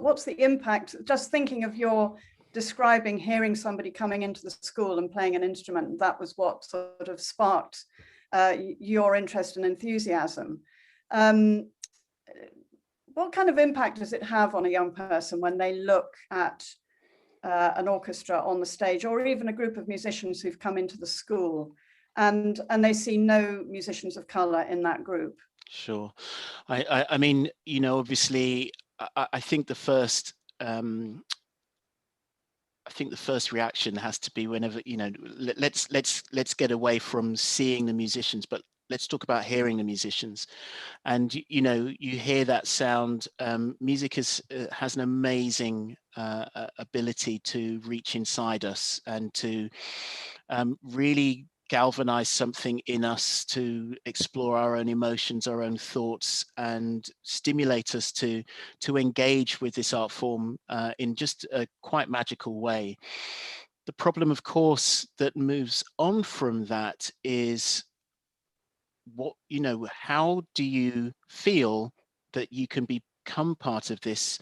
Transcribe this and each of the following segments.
what's the impact? Just thinking of your describing hearing somebody coming into the school and playing an instrument, that was what sort of sparked your interest and enthusiasm. What kind of impact does it have on a young person when they look at an orchestra on the stage, or even a group of musicians who've come into the school, and they see no musicians of color in that group? Sure. I mean, you know, obviously, I think the first reaction has to be whenever, you know, let's get away from seeing the musicians, but let's talk about hearing the musicians. And you know, you hear that sound. Music has an amazing ability to reach inside us and to really galvanize something in us, to explore our own emotions, our own thoughts, and stimulate us to engage with this art form in just a quite magical way. The problem, of course, that moves on from that is, what, you know, how do you feel that you can become part of this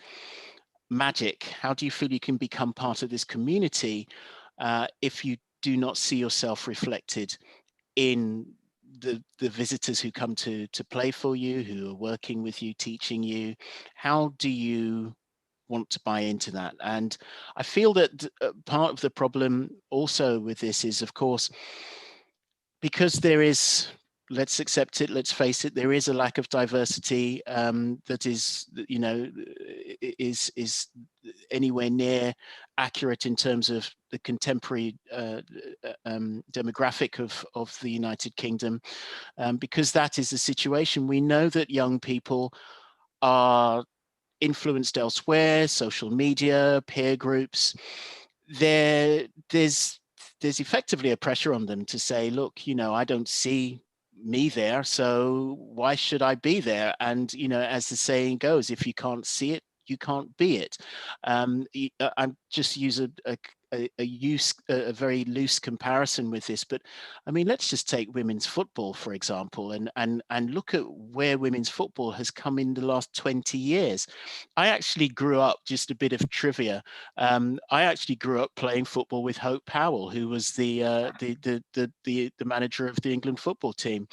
magic? How do you feel you can become part of this community if you do not see yourself reflected in the visitors who come to play for you, who are working with you, teaching you? How do you want to buy into that? And I feel that part of the problem also with this is, of course, because there is, let's accept it, let's face it, there is a lack of diversity that is, you know, is anywhere near accurate in terms of the contemporary demographic of the United Kingdom. Because that is the situation. We know that young people are influenced elsewhere, social media, peer groups. There's effectively a pressure on them to say, look, you know, I don't see me there, so why should I be there? And, you know, as the saying goes, if you can't see it, you can't be it. I'm just use a very loose comparison with this, but I mean, let's just take women's football, for example, and look at where women's football has come in the last 20 years. I actually grew up, just a bit of trivia, I actually grew up playing football with Hope Powell, who was the manager of the England football team.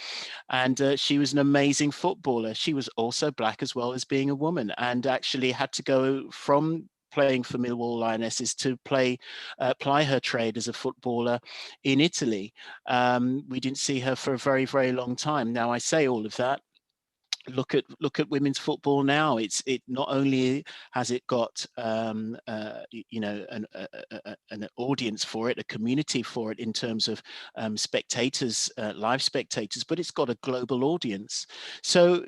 And she was an amazing footballer. She was also black as well as being a woman, and actually had to go from playing for Millwall Lionesses to ply her trade as a footballer in Italy. We didn't see her for a very, very long time. Now, I say all of that. Look at women's football now. It not only has it got you know, an audience for it, a community for it in terms of spectators, live spectators, but it's got a global audience. So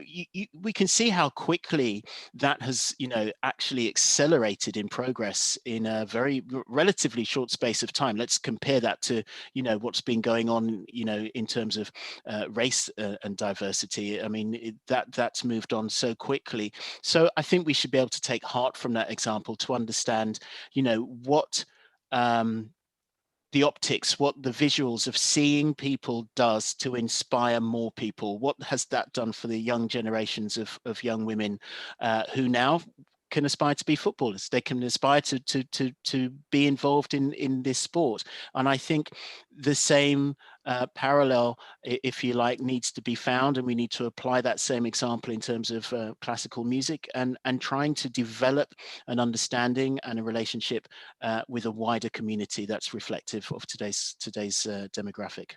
we can see how quickly that has, you know, actually accelerated in progress in a very relatively short space of time. Let's compare that to, you know, what's been going on, you know, in terms of race and diversity. I mean, that's moved on so quickly. So I think we should be able to take heart from that example to understand, you know, what the optics, what the visuals of seeing people does to inspire more people. What has that done for the young generations of young women who now can aspire to be footballers? They can aspire to be involved in this sport. And I think the same parallel, if you like, needs to be found, and we need to apply that same example in terms of classical music, and trying to develop an understanding and a relationship with a wider community that's reflective of today's demographic.